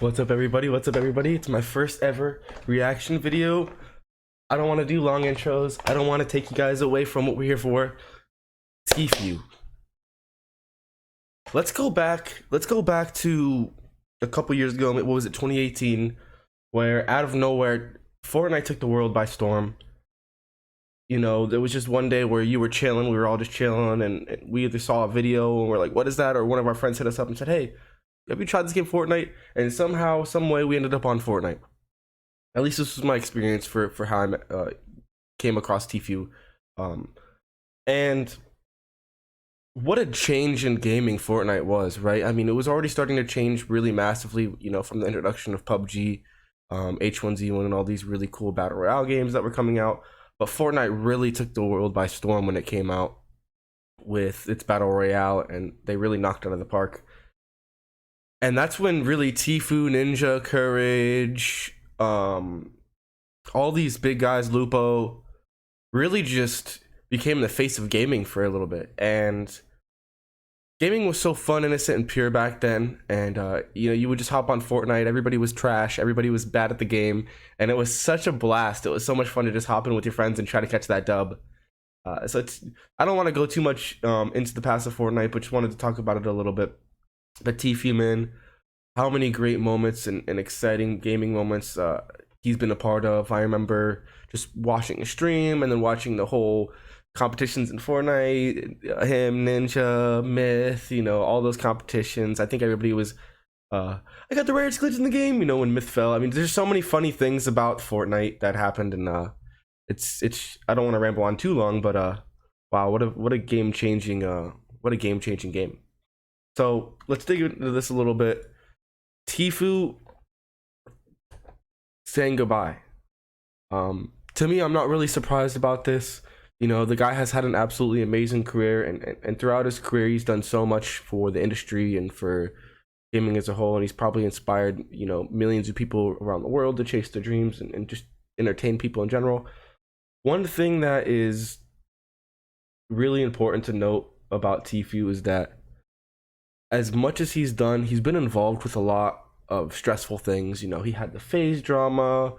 What's up, everybody? What's up, everybody? It's my first ever reaction video. I don't want to do long intros. I don't want to take you guys away from what we're here for. Tfue. Let's go back. Let's go back to a couple years ago. What was it? 2018, where out of nowhere, Fortnite took the world by storm. You know, there was just one day where you were chilling. We were all just chilling, and we either saw a video and we're like, "What is that?" Or one of our friends hit us up and said, "Hey, have you tried this game Fortnite?" And somehow, some way, we ended up on Fortnite. At least this was my experience for how I came across Tfue. And what a change in gaming Fortnite was, right? I mean, it was already starting to change really massively, you know, from the introduction of PUBG, H1Z1, and all these really cool battle royale games that were coming out. But Fortnite really took the world by storm when it came out with its battle royale, and they really knocked it out of the park. And that's when really Tfue, Ninja, Courage, all these big guys, Lupo, really just became the face of gaming for a little bit. And gaming was so fun, innocent, and pure back then. And you know, you would just hop on Fortnite. Everybody was trash. Everybody was bad at the game, and it was such a blast. It was so much fun to just hop in with your friends and try to catch that dub. So I don't want to go too much into the past of Fortnite, but just wanted to talk about it a little bit. But Tfue, man, how many great moments and exciting gaming moments he's been a part of. I remember just watching a stream and then watching the whole competitions in Fortnite, him, Ninja, Myth, you know, all those competitions. I think everybody was, I got the rarest glitch in the game, you know, when Myth fell. I mean, there's so many funny things about Fortnite that happened, and it's I don't want to ramble on too long, but wow, what a game-changing game. So let's dig into this a little bit. Tfue saying goodbye. To me, I'm not really surprised about this. You know, the guy has had an absolutely amazing career, and throughout his career, he's done so much for the industry and for gaming as a whole. And he's probably inspired, you know, millions of people around the world to chase their dreams and just entertain people in general. One thing that is really important to note about Tfue is that as much as he's done, he's been involved with a lot of stressful things. You know, he had the phase drama.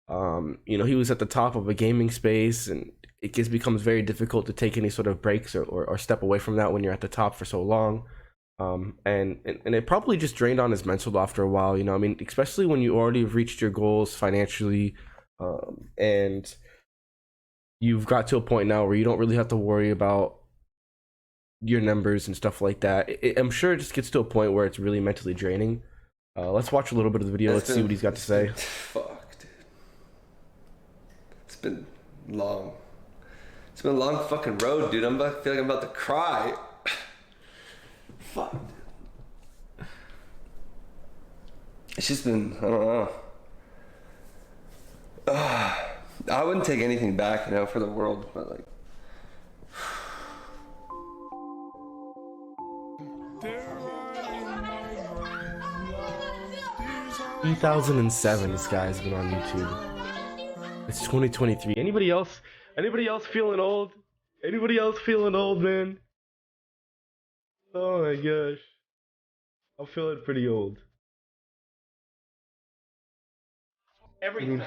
You know, he was at the top of a gaming space, and it just becomes very difficult to take any sort of breaks or step away from that when you're at the top for so long. And it probably just drained on his mental after a while. You know, I mean, especially when you already have reached your goals financially, and you've got to a point now where you don't really have to worry about your numbers and stuff like that. I'm sure it just gets to a point where it's really mentally draining. Let's watch a little bit of the video. Let's see what he's got to say. Fuck, dude. It's been long. It's been a long fucking road, dude. I feel like I'm about to cry. Fuck, dude. It's just been, I don't know. I wouldn't take anything back, you know, for the world, but like, 2007, this guy's been on YouTube. It's 2023. Anybody else feeling old? Anybody else feeling old, man? Oh my gosh, I'm feeling pretty old. Everything.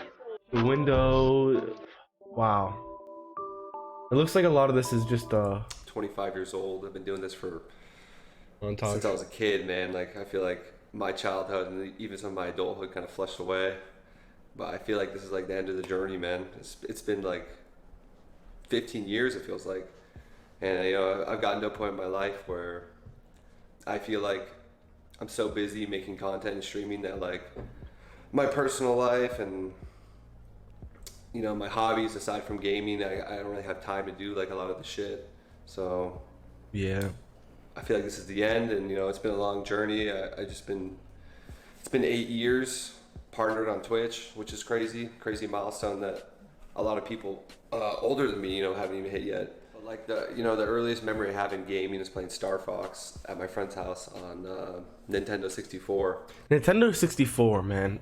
The window. Wow. It looks like a lot of this is just 25 years old. I've been doing this for montage. Since I was a kid, man. Like, I feel like my childhood and even some of my adulthood kind of flushed away. But I feel like this is like the end of the journey, man. It's been like 15 years, it feels like. And, you know, I've gotten to a point in my life where I feel like I'm so busy making content and streaming that, like, my personal life and, you know, my hobbies aside from gaming, I don't really have time to do like a lot of the shit. So yeah, I feel like this is the end, and, you know, it's been a long journey. It's been 8 years partnered on Twitch, which is crazy milestone that a lot of people older than me, you know, haven't even hit yet. But like the earliest memory I have in gaming is playing Star Fox at my friend's house on Nintendo 64. Nintendo 64, man.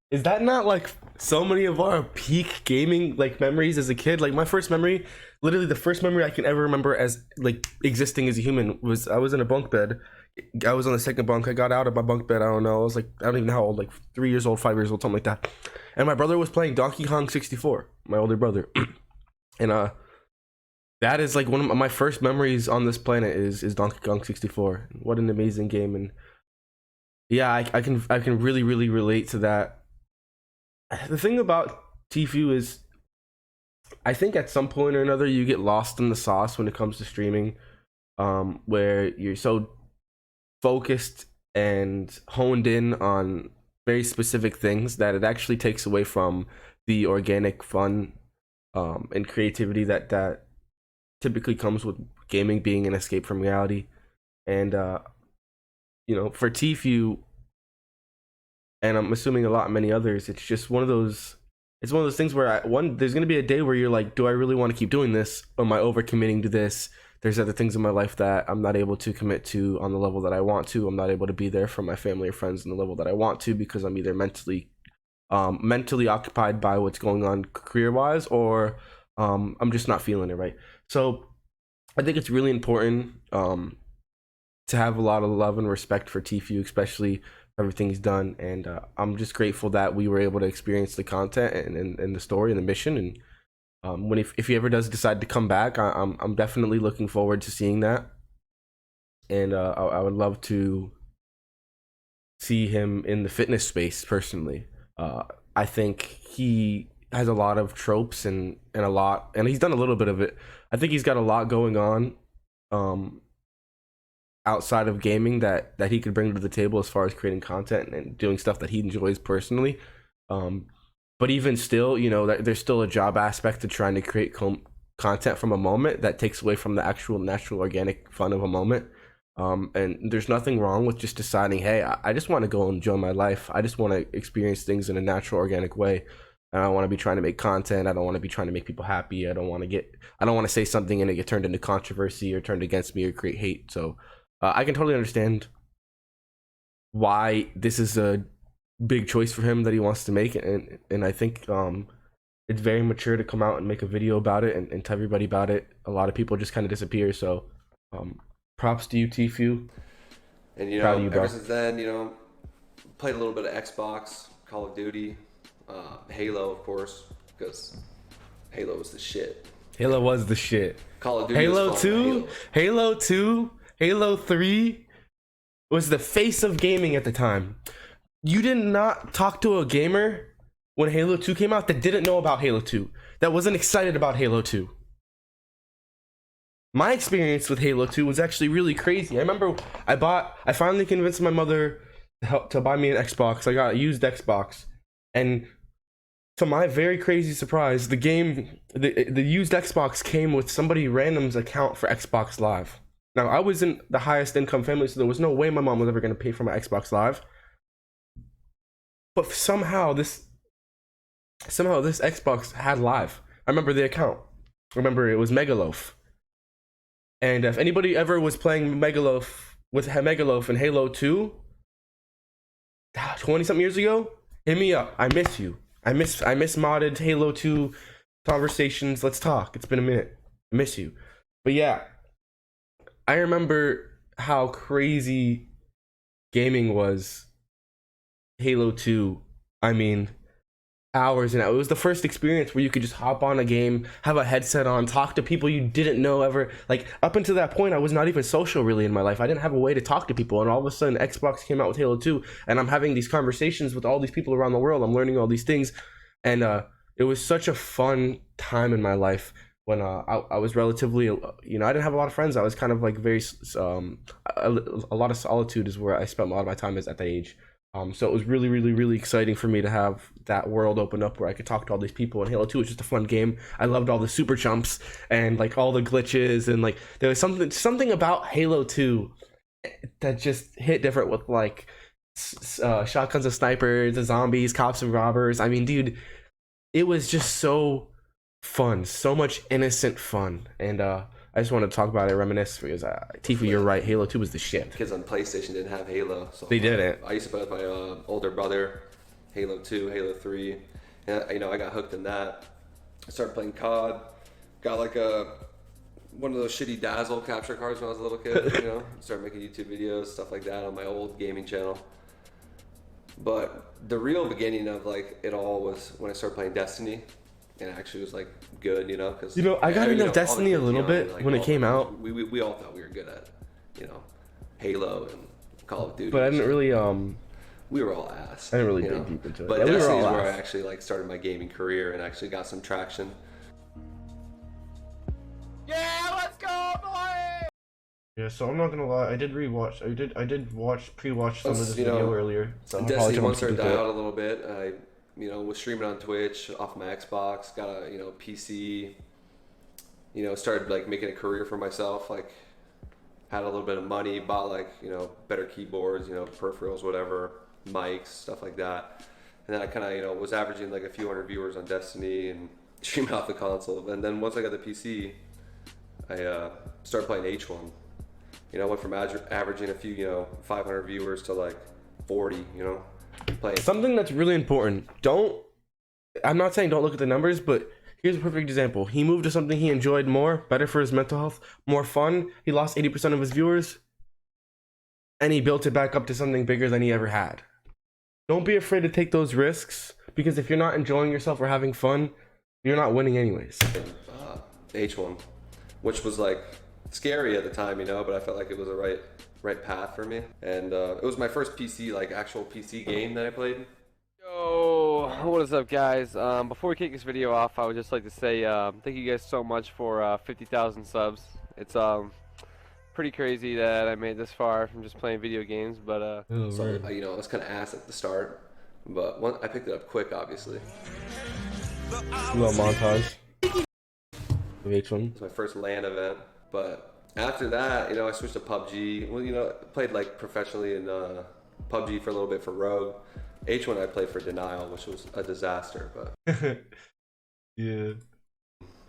Is that not like so many of our peak gaming like memories as a kid? Like my first memory, literally the first memory I can ever remember as like existing as a human was I was in a bunk bed I was on the second bunk. I got out of my bunk bed. I don't know. I was like, I don't even know how old, like 3 years old, 5 years old, something like that. And my brother was playing Donkey Kong 64. My older brother, and that is like one of my first memories on this planet is Donkey Kong 64. What an amazing game! And yeah, I can really relate to that. The thing about Tfue is, I think at some point or another you get lost in the sauce when it comes to streaming, where you're so focused and honed in on very specific things that it actually takes away from the organic fun, and creativity that typically comes with gaming being an escape from reality. And for Tfue, and I'm assuming a lot many others, it's just one of those. It's one of those things where there's gonna be a day where you're like, do I really want to keep doing this? Or am I overcommitting to this? There's other things in my life that I'm not able to commit to on the level that I want to. I'm not able to be there for my family or friends on the level that I want to because I'm either mentally occupied by what's going on career wise, or I'm just not feeling it right. So I think it's really important, to have a lot of love and respect for Tfue, especially everything he's done. And I'm just grateful that we were able to experience the content and the story and the mission. And if he ever does decide to come back, I'm definitely looking forward to seeing that. And I would love to see him in the fitness space personally. I think he has a lot of tropes and a lot, and he's done a little bit of it. I think he's got a lot going on, um, outside of gaming that he could bring to the table as far as creating content and doing stuff that he enjoys personally. Um, but even still, there's still a job aspect to trying to create content from a moment that takes away from the actual natural organic fun of a moment. And there's nothing wrong with just deciding, hey, I just want to go enjoy my life. I just want to experience things in a natural, organic way. I don't want to be trying to make content. I don't want to be trying to make people happy. I don't want to say something and it get turned into controversy or turned against me or create hate. So I can totally understand why this is a big choice for him that he wants to make, and I think it's very mature to come out and make a video about it and tell everybody about it. A lot of people just kind of disappear, so props to you, Tfue. And Proud of you, bro. ever since then, played a little bit of Xbox, Call of Duty, Halo, of course, because Halo was the shit. Halo was the shit. Call of Duty Halo was fun, 2, Halo 2, Halo 3 was the face of gaming at the time. You did not talk to a gamer when Halo 2 came out that didn't know about Halo 2, that wasn't excited about Halo 2. My experience with Halo 2 was actually really crazy. I remember I finally convinced my mother to buy me an Xbox. I got a used Xbox, and to my very crazy surprise, the used Xbox came with somebody random's account for Xbox Live. Now, I was in the highest income family, so there was no way my mom was ever going to pay for my Xbox Live. But somehow this Xbox had Live. I remember the account. I remember it was Megaloaf. And if anybody ever was playing Megaloaf in Halo 2, 20 something years ago, hit me up. I miss you. I miss modded Halo 2 conversations. Let's talk. It's been a minute. I miss you. But yeah, I remember how crazy gaming was. Halo 2. I mean, hours and hours. It was the first experience where you could just hop on a game, have a headset on, talk to people you didn't know ever. Like, up until that point, I was not even social really in my life. I didn't have a way to talk to people. And all of a sudden, Xbox came out with Halo 2, and I'm having these conversations with all these people around the world. I'm learning all these things. And it was such a fun time in my life when I was relatively, I didn't have a lot of friends. I was kind of like a lot of solitude is where I spent a lot of my time is at that age. So it was really exciting for me to have that world open up where I could talk to all these people. And Halo 2 was just a fun game. I loved all the super jumps and like all the glitches, and like there was something about Halo 2 that just hit different with like shotguns of snipers, the zombies, cops and robbers. I mean, dude, it was just so fun, so much innocent fun. And I just wanted to talk about it, reminisce, because Tfue, you're right. Halo 2 was the shit. Kids on PlayStation didn't have Halo, so they didn't. I used to play with my older brother, Halo 2, Halo 3, and I got hooked in that. I started playing COD, got like a one of those shitty Dazzle capture cards when I was a little kid. You know, started making YouTube videos, stuff like that on my old gaming channel. But the real beginning of like it all was when I started playing Destiny, and it actually was like good, you know, because I got into Destiny a little bit like, when it came out. We all thought we were good at, you know, Halo and Call of Duty. But I didn't really we were all ass. I didn't really you know? dig deep into it. But Yeah, we were Destiny is all where I ass. actually like started my gaming career and actually got some traction. Yeah, so I'm not gonna lie. I did pre-watch some of this video earlier. So Destiny once started dying out a little bit. I, was streaming on Twitch off my Xbox. Got a PC. Started like making a career for myself. Like, had a little bit of money, bought like better keyboards, peripherals, whatever, mics, stuff like that. And then I kind of was averaging like a few hundred viewers on Destiny and streaming off the console. And then once I got the PC, I started playing H1. I went from averaging a few, 500 viewers to like 40, playing. Something that's really important. I'm not saying don't look at the numbers, but here's a perfect example. He moved to something he enjoyed more, better for his mental health, more fun. He lost 80% of his viewers, and he built it back up to something bigger than he ever had. Don't be afraid to take those risks, because if you're not enjoying yourself or having fun, you're not winning anyways. H1, which was like scary at the time, but I felt like it was the right path for me. And it was my first PC, like actual PC game that I played. Yo, what is up, guys? Before we kick this video off, I would just like to say thank you guys so much for 50,000 subs. It's pretty crazy that I made this far from just playing video games, but So, I was kind of ass at the start, but I picked it up quick, obviously. Little montage of H1. It was my first LAN event, but after that, I switched to PUBG. Well, played like professionally in PUBG for a little bit for Rogue. H1 I played for Denial, which was a disaster, but yeah.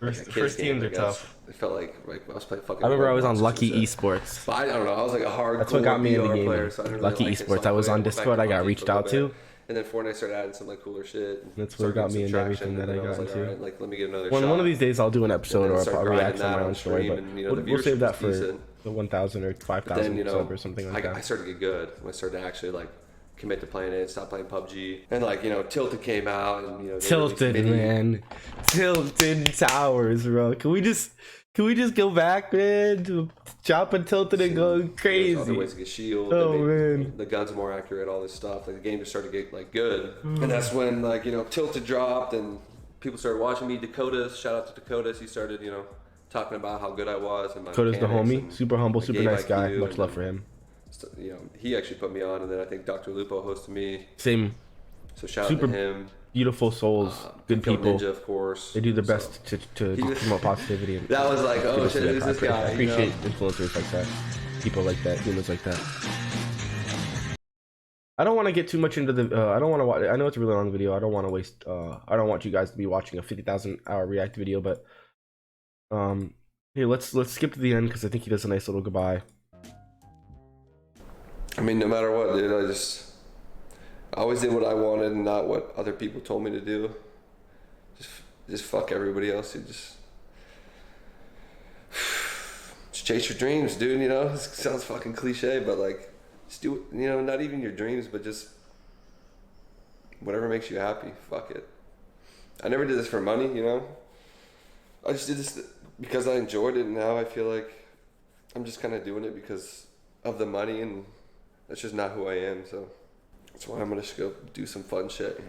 First game, teams are tough. It felt like I was playing fucking. I remember I was on Roblox Lucky and shit. Esports. But I don't know. I was like a hardcore That's what got me into VR gaming. player, so I didn't Lucky really like it, Esports. so I was on went back Discord. to I got PUBG reached for a out little to. bit. And then Fortnite started adding some like cooler shit. That's what got me into everything that I got like, into. All right, let me get another One shot. of these days I'll do an episode or start a reaction grinding on that my own on story, stream, but and, the we'll save viewership that was for decent. the 1,000 or 5,000 Then, sub or something like I that. started to get good when I started to actually like commit to playing it, stop playing PUBG, and like Tilted came out, and they Tilted, released mini- man. Tilted Towers, bro. Can we just go back, man, to chopping Tilted and going There's crazy? other ways to get shield. Oh, they made man. the guns more accurate, all this stuff. Like the game just started to get like good, and that's when like Tilted dropped, and people started watching me. Dakotas, shout out to Dakotas. He started talking about how good I was, and my Dakota's the mechanics homie, and super humble, my super game nice guy. IQ, Much and love for him. he actually put me on, and then I think Dr. Lupo hosted me. Same, So shout Super out to him. beautiful souls, good Kill people. Ninja, of course. They do their So, best to promote positivity. And that was like, oh shit, who's this guy? I appreciate influencers like that, people like that, humans like that. I don't want to get too much into the. I don't want to watch. I know it's a really long video. I don't want to waste. I don't want you guys to be watching a 50,000 hour react video. But here, let's skip to the end because I think he does a nice little goodbye. I mean, no matter what, dude, I always did what I wanted and not what other people told me to do. Just fuck everybody else. You just chase your dreams, dude. It sounds fucking cliche, but like, just do it. Not even your dreams, but just whatever makes you happy. Fuck it. I never did this for money, I just did this because I enjoyed it, and now I feel like I'm just kind of doing it because of the money, and that's just not who I am. So that's why I'm gonna just go do some fun shit.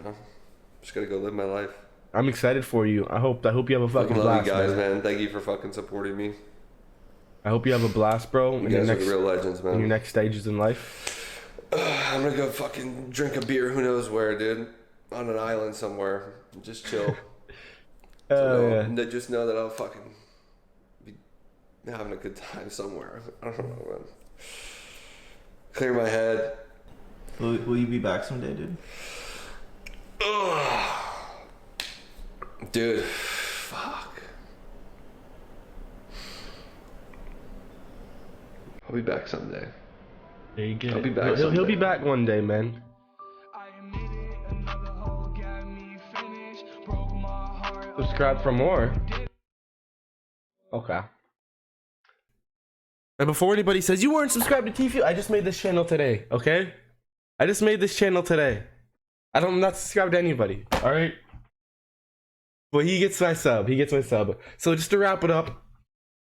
Just gotta go live my life. I'm excited for you. I hope you have a fucking Love blast, you guys, man. man. Thank you for fucking supporting me. I hope you have a blast, bro. You guys are the real legends, man. in your next stages in life. I'm gonna go fucking drink a beer. Who knows where, dude? On an island somewhere. Just chill. Yeah. Just know that I'll fucking be having a good time somewhere. I don't know, man. Clear my head. Will you be back someday, dude? Dude, fuck. I'll be back someday. There you go. I'll be back He'll be someday. back one day, man. Subscribe for more. Okay. And before anybody says you weren't subscribed to Tfue, I just made this channel today, okay? I just made this channel today. I'm not subscribed to anybody, all right? But he gets my sub. He gets my sub. So just to wrap it up,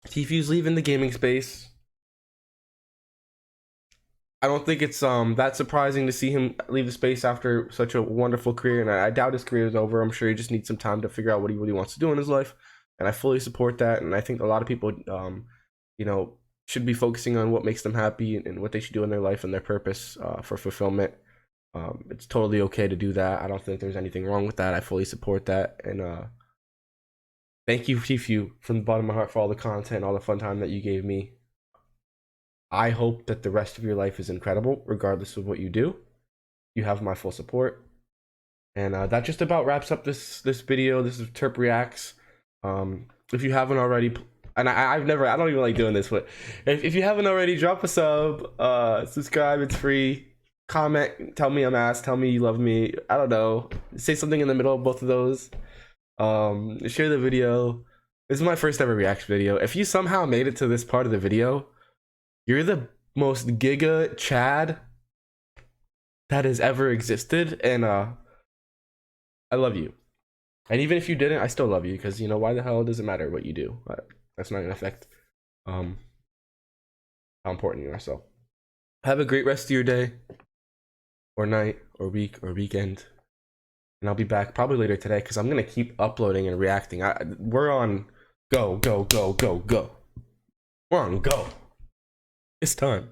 Tfue's leaving the gaming space. I don't think it's that surprising to see him leave the space after such a wonderful career, and I doubt his career is over. I'm sure he just needs some time to figure out what he really wants to do in his life, and I fully support that. And I think a lot of people, you know, should be focusing on what makes them happy and what they should do in their life and their purpose for fulfillment. It's totally okay to do that. I don't think there's anything wrong with that. I fully support that, and thank you, Tfue, from the bottom of my heart for all the content, all the fun time that you gave me. I hope that the rest of your life is incredible, regardless of what you do. You have my full support. And that just about wraps up this video. This is Terp Reacts. If you haven't already, and I don't even like doing this, but if you haven't already, drop a sub, subscribe, it's free. Comment, tell me I'm ass, tell me you love me. I don't know. Say something in the middle of both of those. Share the video. This is my first ever reaction video. If you somehow made it to this part of the video, you're the most giga Chad that has ever existed, and I love you. And even if you didn't, I still love you, because you know why the hell does it matter what you do? But that's not gonna affect how important you are. So have a great rest of your day, or night, or week, or weekend. And I'll be back probably later today because I'm gonna keep uploading and reacting. We're on go. We're on go. It's time.